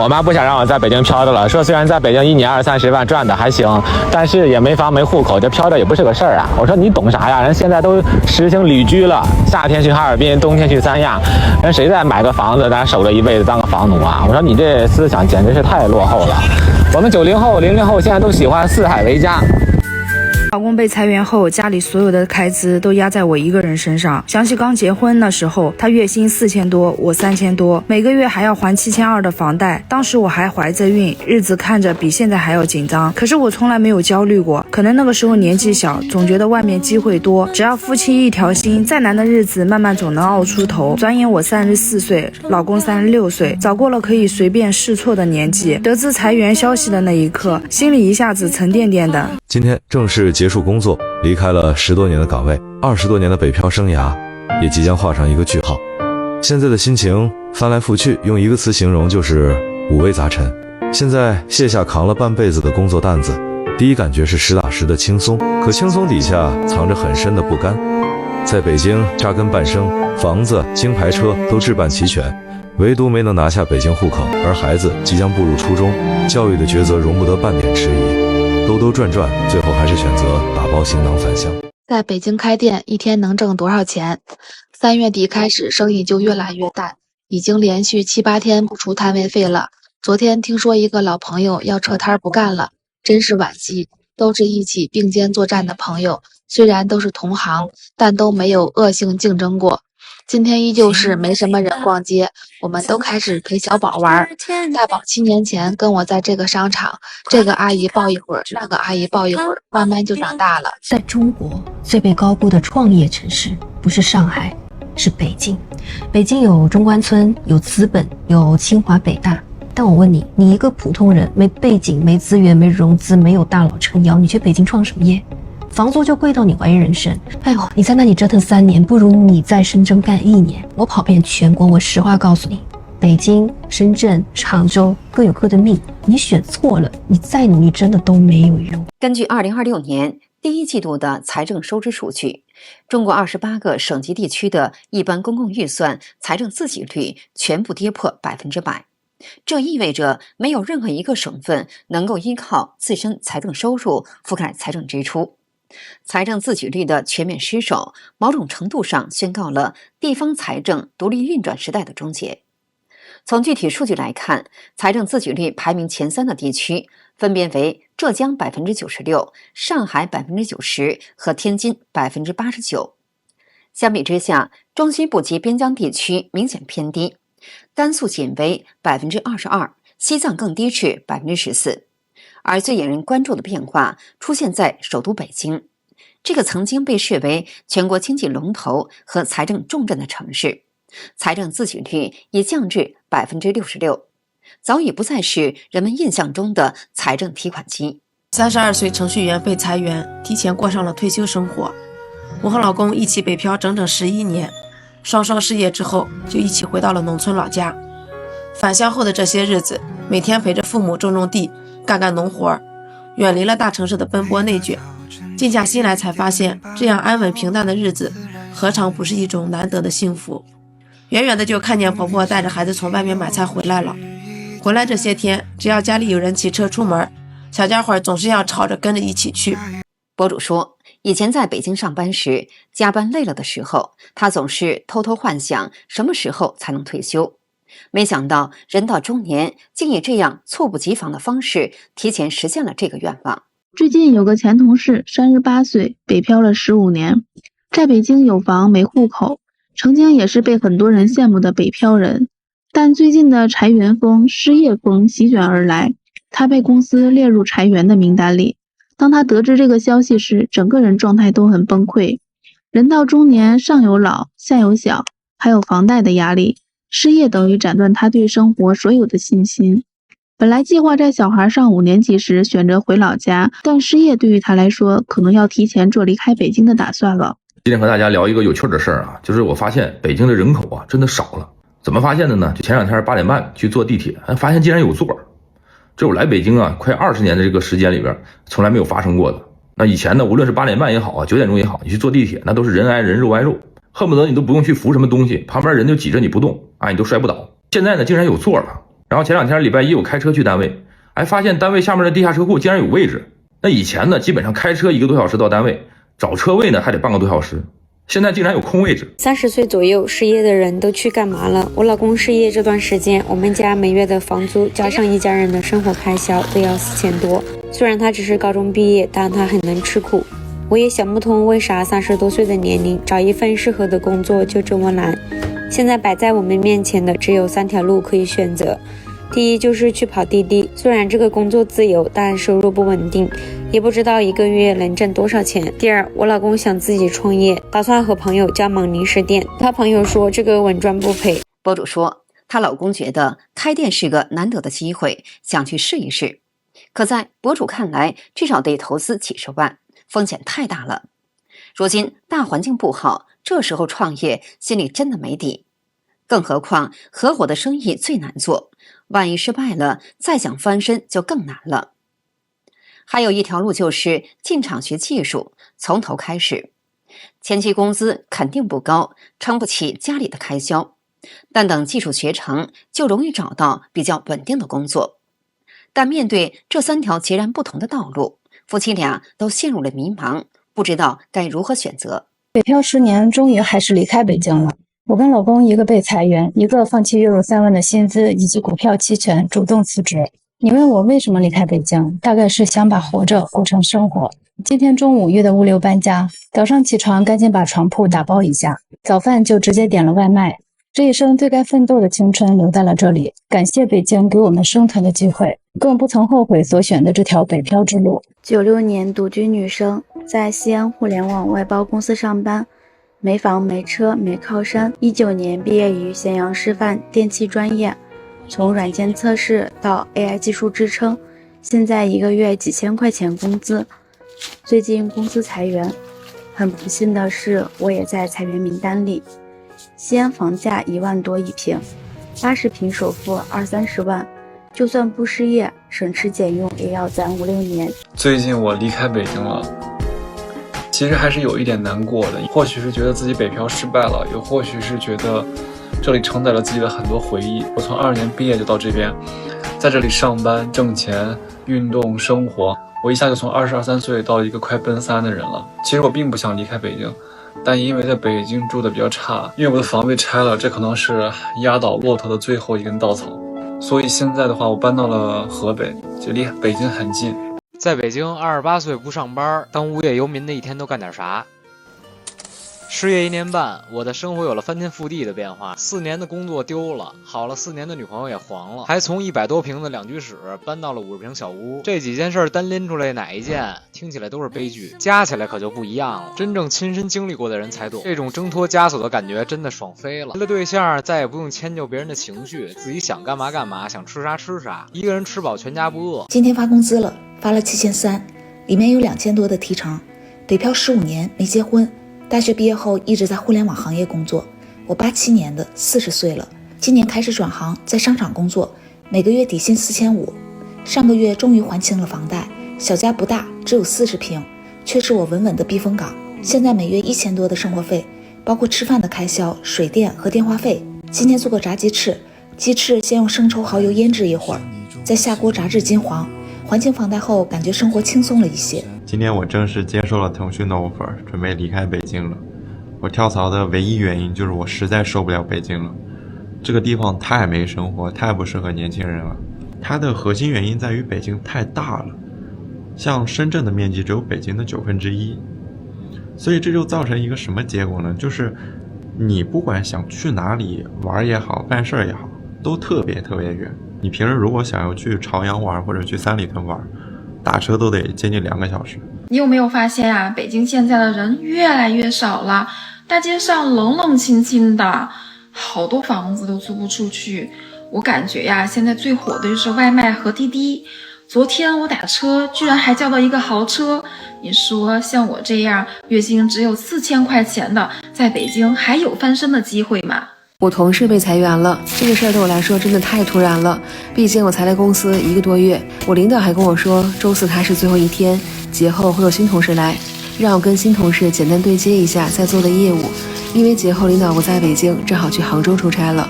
我媽不想讓我在北京飄着了，說雖然在北京1年20-30萬賺的還行，但是也沒房沒戶口，這飄着也不是個事兒啊。我說你懂啥呀？人現在都實行旅居了，夏天去哈爾濱，冬天去三亞，人誰再買個房子咱守着一輩子當個房奴啊？我說你這思想簡直是太落後了。我們90後、00後现在都喜歡四海為家。老公被裁员後，家裡所有的開支都壓在我一個人身上。想起剛結婚那時候，他月薪4000多，我3000多，每個月還要還7200的房貸。當時我還懷着孕，日子看着比現在還要緊張。可是我從來沒有焦慮過，可能那個時候年紀小，總覺得外面機會多，只要夫妻一條心，再難的日子慢慢總能熬出頭。轉眼我34歲，老公36歲，早過了可以隨便試錯的年紀。得知裁員消息的那一刻，心裡一下子沉甸甸的。今天正式結束工作，離開了10多年的崗位，20多年的北漂生涯也即將畫上一個句號。現在的心情翻來覆去，用一個詞形容就是五味雜陳。現在卸下扛了半輩子的工作擔子，第一感覺是實打實的輕鬆，可輕鬆底下藏着很深的不甘。在北京扎根半生，房子、京牌車都置辦齊全，唯獨沒能拿下北京戶口，而孩子即将步入初中，教育的抉擇容不得半點遲疑。兜兜轉轉，最後還是選擇打包行囊返鄉。在北京開店，一天能掙多少錢？3月底開始，生意就越來越淡，已經連續7、8天不出攤位費了。昨天聽說一個老朋友要撤攤不幹了，真是惋惜。都是一起並肩作戰的朋友，雖然都是同行，但都沒有惡性競爭過。今天依舊是沒什麼人逛街，我們都開始陪小寶玩。大寶7年前跟我在這個商場，這個阿姨抱一會兒，那個阿姨抱一會兒，慢慢就長大了。在中國最被高估的創業城市，不是上海，是北京。北京有中關村，有資本，有清華北大。但我問你，你一個普通人，沒背景，沒資源，沒融資，沒有大佬撐腰，你去北京創什麼業？房租就貴到你懷疑人生。哎呦，你在那裡折騰3年，不如你在深圳幹1年。我跑遍全國，我實話告訴你，北京、深圳、常州各有各的命，你選錯了，你再努力真的都沒有用。根据2026年第一季度的財政收支數據，中國28個省級地區的一般公共預算財政自給率全部跌破100%。這意味着沒有任何一個省份能夠依靠自身財政收入覆蓋財政支出。財政自給率的全面失守，某種程度上宣告了地方財政獨立運轉時代的終結。從具體數據來看，財政自給率排名前3的地區分別為浙江96%、上海90%和天津89%。相比之下，中西部及邊疆地區明顯偏低，甘肅僅為22%，西藏更低至14%。而最引人關注的變化出現在首都北京，這個曾經被視為全國經濟龍頭和財政重鎮的城市，財政自給率已降至66%，早已不再是人們印象中的財政提款機。32歲程序員被裁員，提前過上了退休生活。我和老公一起北漂整整11年，雙雙失業之後就一起回到了農村老家。返鄉後的這些日子，每天陪着父母種種地，幹幹農活，遠離了大城市的奔波內卷。靜下心來才發現，這樣安穩平淡的日子何嘗不是一種難得的幸福。遠遠的就看見婆婆帶着孩子從外面買菜回来了。回來這些天，只要家裡有人騎車出門，小家伙總是要吵着跟着一起去。博主說，以前在北京上班時，加班累了的時候，他总是偷偷幻想什麼時候才能退休。沒想到人到中年，竟以這樣猝不及防的方式提前實現了這個願望。最近有個前同事38歲，北漂了15年，在北京有房沒戶口，曾經也是被很多人羨慕的北漂人。但最近的裁員風、失業風席捲而來，他被公司列入裁員的名單裡。當他得知這個消息時，整個人狀態都很崩溃。人到中年，上有老，下有小，還有房貸的壓力，失業等於斬斷他對生活所有的信心。本來計劃在小孩上5年級時選擇回老家，但失業對於他來說，可能要提前做離開北京的打算了。今天和大家聊一個有趣的事兒啊，就是我發現北京的人口啊真的少了。怎麼發現的呢？就前2天8點半去坐地鐵，發現竟然有座兒。這我來北京啊，快20年的這個時間裡邊，從來沒有發生過的。那以前呢，無論是8點半也好啊，9點鐘也好，你去坐地鐵，那都是人挨人肉挨肉，恨不得你都不用去扶什麼東西，旁邊人就擠着你不動啊，你都摔不倒。現在呢，竟然有座了。然后前2天禮拜一我開車去單位，發現單位下面的地下車庫竟然有位置。那以前呢，基本上開車1個多小時到單位，找車位呢還得半個多小時。現在竟然有空位置。30歲左右失業的人都去幹嘛了？我老公失業這段時間，我們家每月的房租加上一家人的生活開銷都要4000多。雖然他只是高中畢業，但他很能吃苦。我也想不通為啥30多歲的年齡找一份適合的工作就這麼難。現在擺在我們面前的只有3條路可以選擇。第一就是去跑滴滴，雖然這個工作自由，但收入不穩定，也不知道1個月能掙多少錢。第二，我老公想自己創業，打算和朋友加盟零食店，他朋友說這個穩賺不賠。博主說，她老公覺得開店是個難得的機會，想去試一試。可在博主看來，至少得投資幾十萬，風險太大了。如今大環境不好，這時候創業心裡真的沒底。更何況合夥的生意最難做，萬一失敗了，再想翻身就更難了。還有一條路就是進廠學技術，從頭開始。前期工資肯定不高，撐不起家裡的開銷，但等技術學成，就容易找到比較穩定的工作。但面對這3條截然不同的道路，夫妻倆都陷入了迷茫，不知道該如何選擇。北漂10年，終於還是離開北京了。我跟老公一個被裁員，一個放棄月入3萬的薪資以及股票期權，主動辭職。你問我為什麼離開北京，大概是想把活着過成生活。今天中午約的物流搬家，早上起床趕緊把床鋪打包一下，早飯就直接點了外賣。這一生最該奮鬥的青春留在了這裡，感謝北京給我們生存的機會，更不曾後悔所選的這條北漂之路。96年獨居女生，在西安互聯網外包公司上班，沒房沒車沒靠山。19年畢業於咸陽師範電氣專業，從軟件測試到 AI 技術支撐，現在1個月幾千塊錢工資。最近公司裁員，很不幸的是我也在裁員名單裡。西安房價1萬多一平，80平首付20-30萬，就算不失業，省吃儉用也要攒5-6年。最近我離開北京了，其實還是有一點難過的，或許是覺得自己北漂失敗了，又或許是覺得這裡承載了自己的很多回憶。我從22年畢業就到這邊，在這裡上班、掙錢、運動、生活，我一下就從22-23歲到了一個快奔3的人了。其實我並不想離開北京，但因為在北京住的比較差，因為我的房被拆了，這可能是壓倒駱駝的最後一根稻草。所以現在的話，我搬到了河北，就離北京很近。在北京28歲不上班，當無業遊民的一天都幹點啥？失業1年半，我的生活有了翻天覆地的變化。4年的工作丟了，好了4年的女朋友也黃了，還從100多平的2居室搬到了50平小屋。這幾件事單拎出來哪一件，聽起來都是悲劇，加起來可就不一樣了。真正親身經歷過的人才懂，這種掙脫枷鎖的感覺真的爽飛了。為了對象，再也不用遷就別人的情緒，自己想幹嘛幹嘛，想吃啥吃啥，一個人吃飽全家不餓。今天發工資了，發了7300，裡面有2000多的提成。北漂15年沒結婚，大學畢業後一直在互聯網行業工作。我87年的，40歲了，今年開始轉行，在商場工作，每個月底薪4500。上個月終於還清了房貸，小家不大，只有40平，卻是我穩穩的避風港。現在每月1000多的生活費，包括吃飯的開銷、水電和電話費。今天做個炸雞翅，雞翅先用生抽蠔油醃製一會兒，再下鍋炸至金黃。還清房貸後，感覺生活輕鬆了一些。今天我正式接受了騰訊的 offer， 準備離開北京了。我跳槽的唯一原因就是我實在受不了北京了，這個地方太沒生活，太不適合年輕人了。它的核心原因在於北京太大了，像深圳的面積只有北京的1/9，所以這就造成一個什麼結果呢？就是你不管想去哪裡玩也好，辦事也好，都特別遠。你平時如果想要去朝陽玩或者去三里屯玩，打車都得接近2個小時。你有沒有發現啊，北京現在的人越來越少了，大街上冷冷清清的，好多房子都租不出去。我感覺呀，現在最火的就是外賣和滴滴。昨天我打車居然還叫到一個豪車，你說像我這樣月薪只有4000塊錢的，在北京還有翻身的機會嗎？我同事被裁員了，這個事兒對我來說真的太突然了。畢竟我才來公司1個多月，我領導還跟我說周4他是最後一天，節後會有新同事來，讓我跟新同事簡單對接一下在做的業務。因為節後領導不在北京，正好去杭州出差了。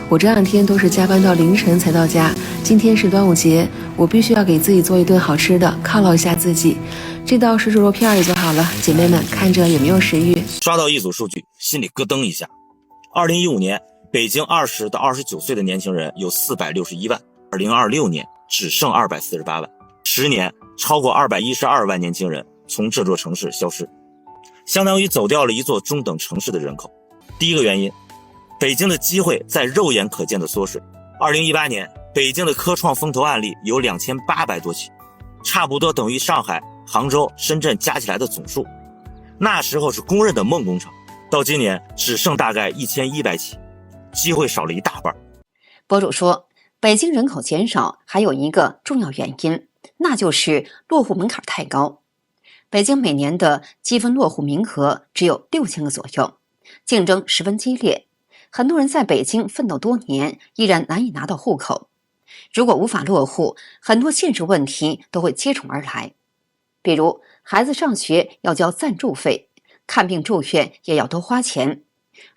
我這2天都是加班到凌晨才到家。今天是端午節，我必須要給自己做一頓好吃的，犒劳一下自己。这道水煮肉片也做好了，姐妹们看着有没有食欲？刷到一组数据，心里咯噔一下。2015年，北京20到29岁的年轻人有461万，2026年只剩248万，10年超过212万年轻人從這座城市消失，相當於走掉了一座中等城市的人口。第一個原因，北京的機會在肉眼可見的縮水。2018年，北京的科創風投案例有2800多起，差不多等於上海、杭州、深圳加起來的總數。那時候是公認的夢工廠，到今年只剩大概1100起，機會少了一大半。博主說，北京人口減少還有一個重要原因，那就是落戶門檻太高。北京每年的積分落戶名額只有6000個左右，競爭十分激烈，很多人在北京奮鬥多年，依然難以拿到戶口。如果無法落戶，很多現實問題都會接踵而來，比如孩子上學要交贊助費，看病住院也要多花錢。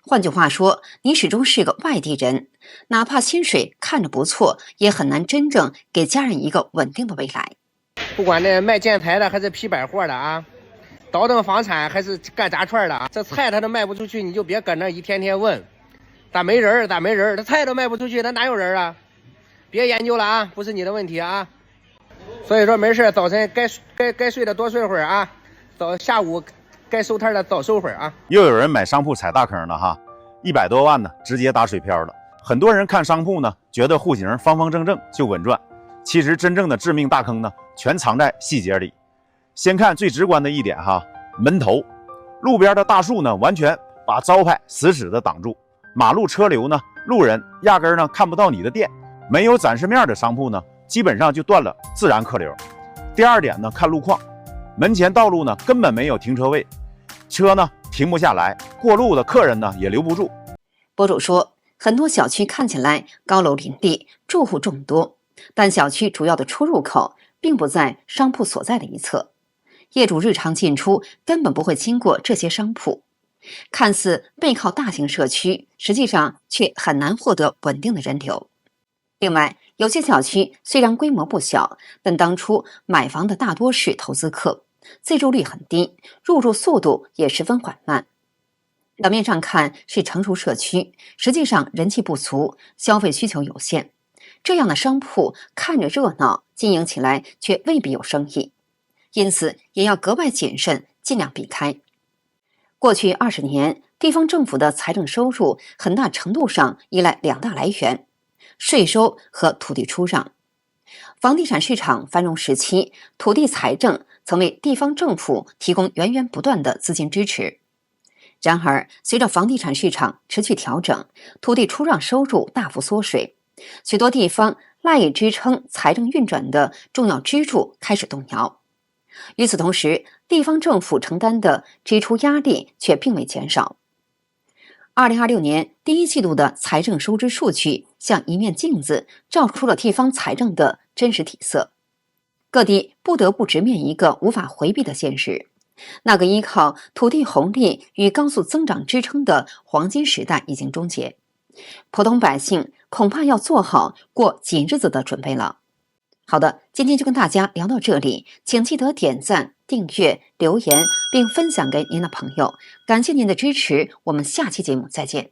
換句話說，你始終是個外地人，哪怕薪水看着不錯，也很難真正給家人一個穩定的未來。不管那賣建材的還是批百貨的啊，倒騰房產還是幹炸串的啊，這菜他都賣不出去，你就別搁那一天天問咋沒人咋沒人，這菜都賣不出去，那哪有人啊？別研究了啊，不是你的問題啊。所以說沒事，早晨該睡的多睡會兒啊，下午該收攤的早收會兒啊。又有人買商鋪踩大坑了哈，100多萬呢，直接打水漂了。很多人看商鋪呢，覺得戶型方方正正就穩賺，其實真正的致命大坑呢，全藏在細節裡。先看最直觀的一點哈，門頭，路邊的大樹呢，完全把招牌死死的擋住，馬路車流呢，路人壓根呢看不到你的店。沒有展示面的商鋪呢，基本上就斷了自然客流。第二點呢，看路況，門前道路呢根本沒有停車位，車呢停不下來，過路的客人呢也留不住。博主說，很多小區看起來高樓林立，住戶眾多，但小區主要的出入口並不在商鋪所在的一側，業主日常進出根本不會經過這些商鋪，看似背靠大型社區，實際上卻很難獲得穩定的人流。另外，有些小區雖然規模不小，但當初買房的大多是投資客，自住率很低，入住速度也十分緩慢。表面上看是成熟社區，實際上人氣不足，消費需求有限。這樣的商鋪看着熱鬧，經營起來卻未必有生意，因此也要格外謹慎，盡量避開。過去20年，地方政府的財政收入很大程度上依賴2大來源：稅收和土地出讓。房地產市場繁榮時期，土地財政曾為地方政府提供源源不斷的資金支持。然而，隨着房地產市場持續調整，土地出讓收入大幅縮水，許多地方賴以支撐財政運轉的重要支柱開始動搖。與此同時，地方政府承擔的支出壓力卻並未減少。2026年第一季度的財政收支數據像一面鏡子，照出了地方財政的真實體色。各地不得不直面一個無法回避的現實，那個依靠土地紅利與高速增長支撐的黃金時代已經終結，普通百姓恐怕要做好過緊日子的準備了。好的，今天就跟大家聊到這裡，請記得點讚、訂閱、留言並分享給您的朋友，感謝您的支持，我們下期節目再見。